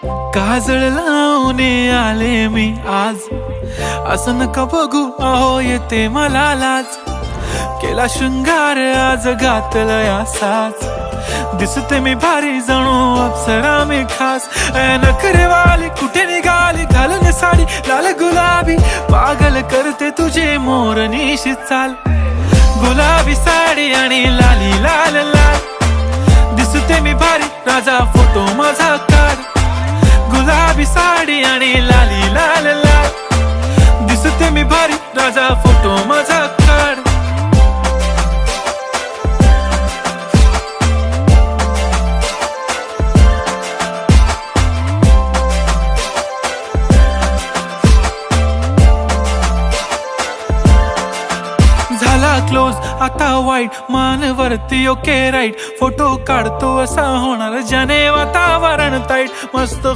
काजळ लावून आले मी आज, असं नका बघू अहो येते मला लाज. केला शृंगार आज घातलाय असाच, दिसते मी भारी जणू अप्सरा मी खास. नखरेवाली कुठे निघाली घालून साडी लाल गुलाबी, पागल करते तुझे मोरनीशी चाल. गुलाबी साडी आणि लाली लाल लाल, दिसते मी भारी राजा फोटो माझा काढ. गुलाबी साडी आणि लाली लाल लाल, दिसते मी भारी राजा फोटो माझा काढ. झाला क्लोज आता वाईट, मान वरती ओके राईट. फोटो काढतो असा होणार ज्याने वातावरण ताईट. मस्त